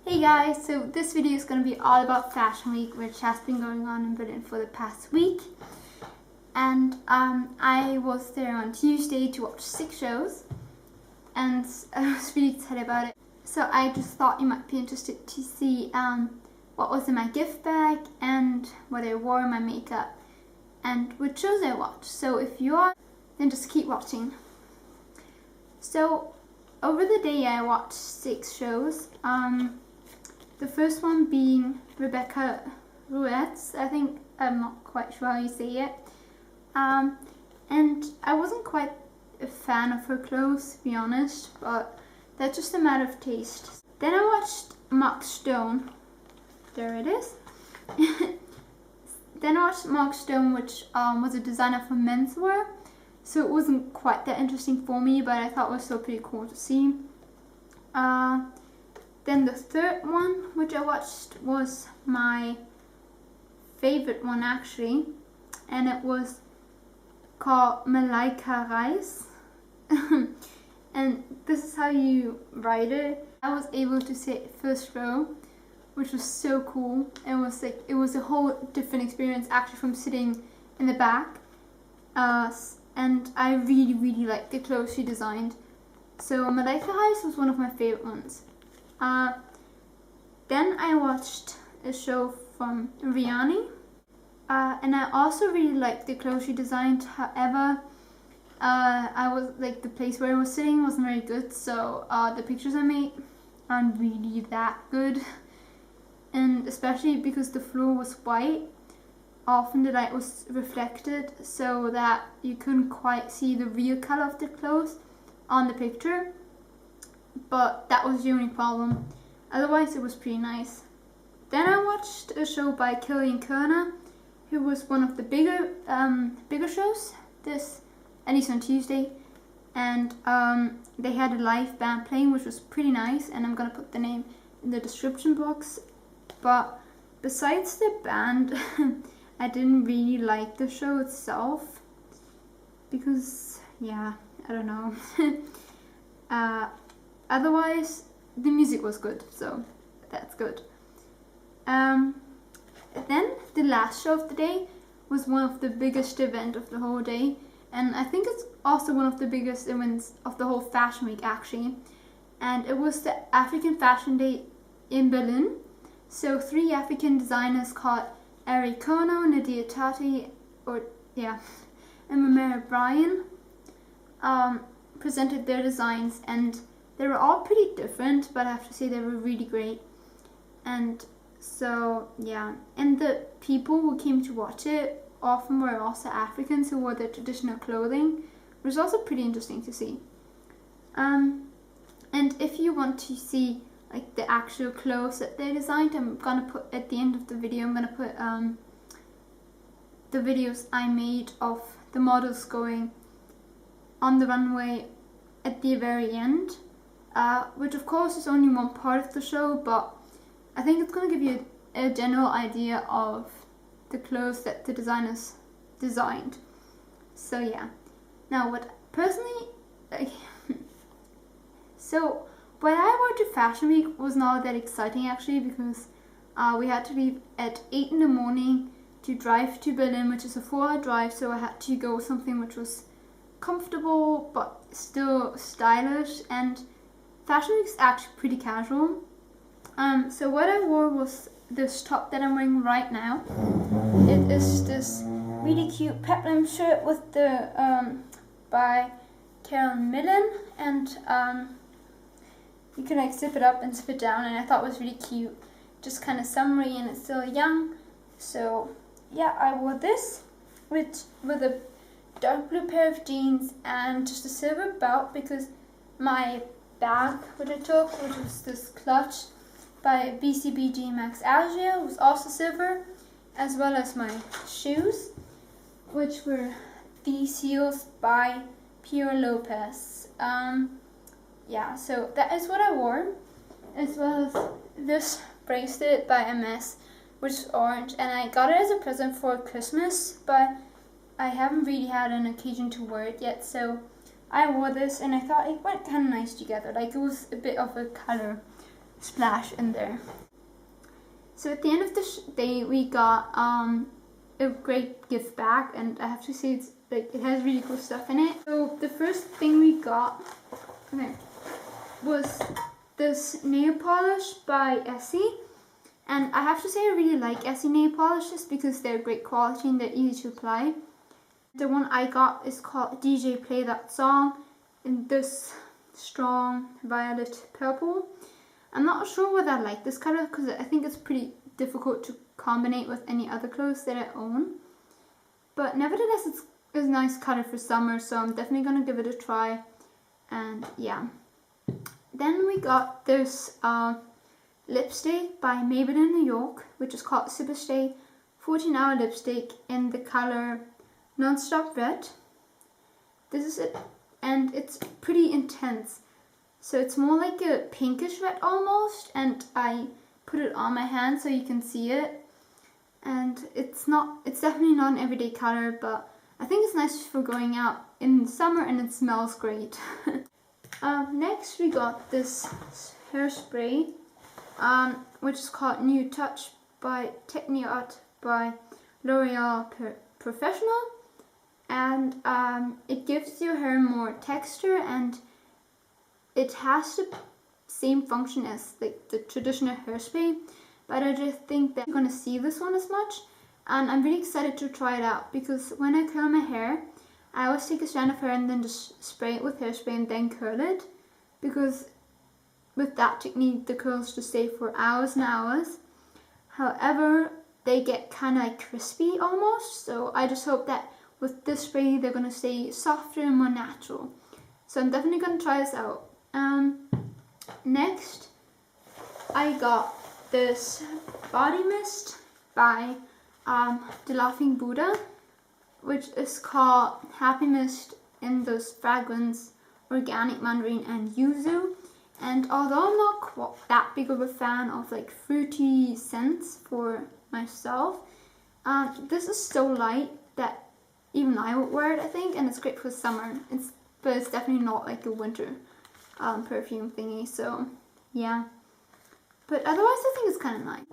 Hey guys, so this video is going to be all about Fashion Week, which has been going on in Berlin for the past week. And I was there on Tuesday to watch 6 shows, and I was really excited about it. So I just thought you might be interested to see what was in my gift bag and what I wore in my makeup and what shows I watched. So if you are, then just keep watching. So over the day I watched 6 shows. The first one being Rebecca Ruetz, I think, I'm not quite sure how you say it. And I wasn't quite a fan of her clothes, to be honest, but that's just a matter of taste. Then I watched Mark Stone. There it is. Then I watched Mark Stone, which was a designer for menswear. So it wasn't quite that interesting for me, but I thought it was still pretty cool to see. Then the third one, which I watched, was my favorite one actually, and it was called Malaika Reis. And this is how you write it. I was able to sit first row, which was so cool. It was a whole different experience actually from sitting in the back. And I really liked the clothes she designed. So Malaika Reis was one of my favorite ones. Then I watched a show from Rihanna, and I also really liked the clothes she designed. However, the place where I was sitting wasn't very good, so the pictures I made aren't really that good, and especially because the floor was white, often the light was reflected so that you couldn't quite see the real color of the clothes on the picture. But that was the only problem. Otherwise, it was pretty nice. Then I watched a show by Killian Kerner, who was one of the bigger shows. At least on Tuesday, and they had a live band playing, which was pretty nice. And I'm gonna put the name in the description box. But besides the band, I didn't really like the show itself because, yeah, I don't know. Otherwise, the music was good, so that's good. Then the last show of the day was one of the biggest events of the whole day, and I think it's also one of the biggest events of the whole Fashion Week actually. And it was the African Fashion Day in Berlin. So 3 African designers called Ari Kono, Nadia Tati, and Mamera Bryan presented their designs, and they were all pretty different, but I have to say they were really great. And so, yeah. And the people who came to watch it often were also Africans who wore their traditional clothing, which was also pretty interesting to see. And if you want to see like the actual clothes that they designed, I'm gonna put at the end of the video, I'm gonna put the videos I made of the models going on the runway at the very end. Which of course is only one part of the show, but I think it's going to give you a general idea of the clothes that the designers designed. So yeah. Now what I wore to Fashion Week was not that exciting actually, because we had to leave at 8 in the morning to drive to Berlin, which is a 4-hour drive, so I had to go with something which was comfortable but still stylish, and Fashion Week is actually pretty casual. So what I wore was this top that I'm wearing right now. It is this really cute peplum shirt with the by Karen Millen, and you can like zip it up and zip it down, and I thought it was really cute, just kind of summery, and it's still young. So yeah, I wore this with a dark blue pair of jeans and just a silver belt, because my bag which I took, which was this clutch by BCBG Max Algier, was also silver, as well as my shoes, which were these heels by Pure Lopez. Yeah, so that is what I wore, as well as this bracelet by MS, which is orange, and I got it as a present for Christmas, but I haven't really had an occasion to wear it yet, so I wore this and I thought it went kind of nice together. Like, it was a bit of a color splash in there. So at the end of the day, we got a great gift bag, and I have to say it's like it has really cool stuff in it. So the first thing we got was this nail polish by Essie, and I have to say I really like Essie nail polishes because they're great quality and they're easy to apply. The one I got is called DJ Play That Song in this strong violet purple. I'm not sure whether I like this color because I think it's pretty difficult to combine with any other clothes that I own. But nevertheless, it's a nice color for summer, so I'm definitely going to give it a try. And yeah. Then we got this lipstick by Maybelline New York, which is called Super Stay 14-Hour Lipstick in the color Non-Stop Red. This is it, and it's pretty intense. So it's more like a pinkish red almost, and I put it on my hand so you can see it. And it's definitely not an everyday color, but I think it's nice for going out in summer, and it smells great. Next we got this hairspray, which is called New Touch by Techniart by L'Oreal Professional, and it gives your hair more texture, and it has the same function as like the traditional hairspray, but I just think that I'm gonna see this one as much, and I'm really excited to try it out because when I curl my hair, I always take a strand of hair and then just spray it with hairspray and then curl it, because with that technique the curls just stay for hours and hours. However, they get kind of like crispy almost, so I just hope that with this spray they're gonna stay softer and more natural. So I'm definitely gonna try this out. Next, I got this body mist by The Laughing Buddha, which is called Happy Mist in this fragrance, organic mandarin and yuzu. And although I'm not that big of a fan of like fruity scents for myself, this is so light that even I would wear it, I think, and it's great for summer. But it's definitely not like a winter perfume thingy, so yeah. But otherwise I think it's kind of nice.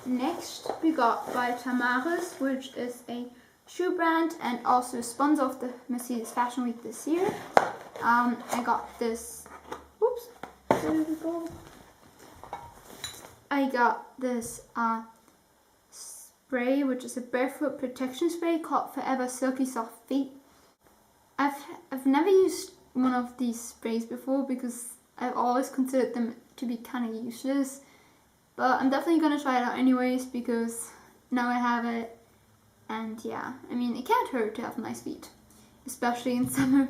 Next we got by Tamaris, which is a shoe brand and also a sponsor of the Mercedes Fashion Week this year. I got this, whoops, where did it go? I got this spray, which is a barefoot protection spray called Forever Silky Soft Feet. I've never used one of these sprays before because I've always considered them to be kind of useless, but I'm definitely gonna try it out anyways because now I have it, and yeah, I mean it can't hurt to have nice feet, especially in summer.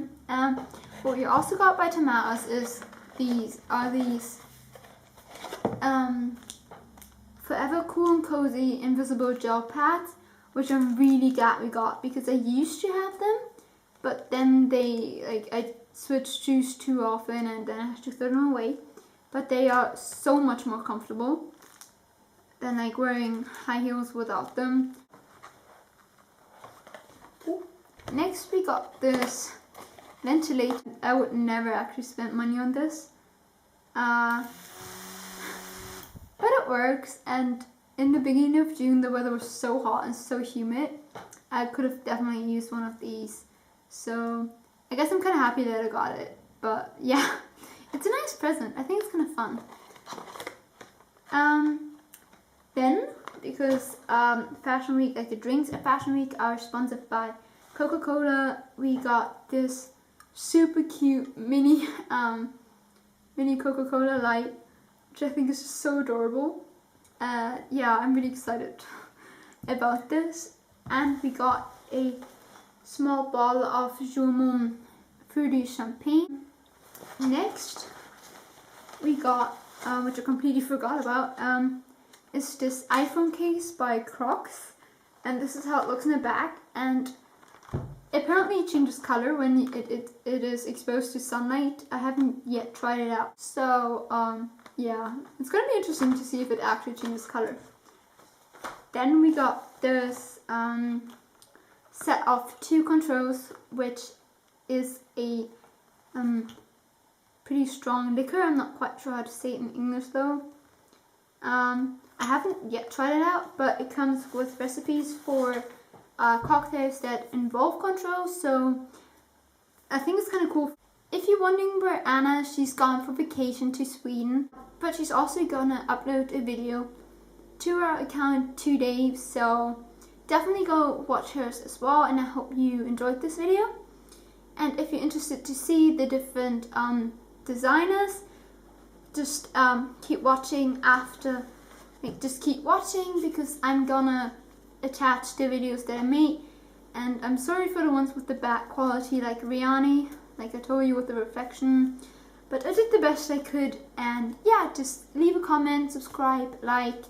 What we also got by Tamaris is these Forever Cool and Cozy Invisible Gel Pads, which I'm really glad we got because I used to have them, but then I switched shoes too often and then I had to throw them away. But they are so much more comfortable than like wearing high heels without them. Next we got this ventilator. I would never actually spend money on this, but it works, and in the beginning of June the weather was so hot and so humid, I could have definitely used one of these. So I guess I'm kind of happy that I got it, but yeah, it's a nice present. I think it's kind of fun. Then, because Fashion Week, like the drinks at Fashion Week are sponsored by Coca-Cola, we got this super cute mini Coca-Cola light, which I think is just so adorable. Yeah, I'm really excited about this. And we got a small bottle of Joumon fruity champagne. Next, we got, which I completely forgot about, is this iPhone case by Crocs, and this is how it looks in the back, and apparently it changes color when it is exposed to sunlight. I haven't yet tried it out, so yeah, it's gonna be interesting to see if it actually changes color. Then we got this set of 2 controls, which is a pretty strong liquor. I'm not quite sure how to say it in English though. haven't yet tried it out, but it comes with recipes for cocktails that involve controls, so I think it's kind of cool. If you're wondering where Anna is, she's gone for vacation to Sweden, but she's also gonna upload a video to our account today, so definitely go watch hers as well, and I hope you enjoyed this video. And if you're interested to see the different designers, just keep watching after, just keep watching, because I'm gonna attach the videos that I made. And I'm sorry for the ones with the bad quality, like Rihanna, like I told you, with the reflection, but I did the best I could. And yeah, just leave a comment, subscribe, like,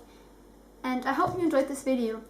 and I hope you enjoyed this video.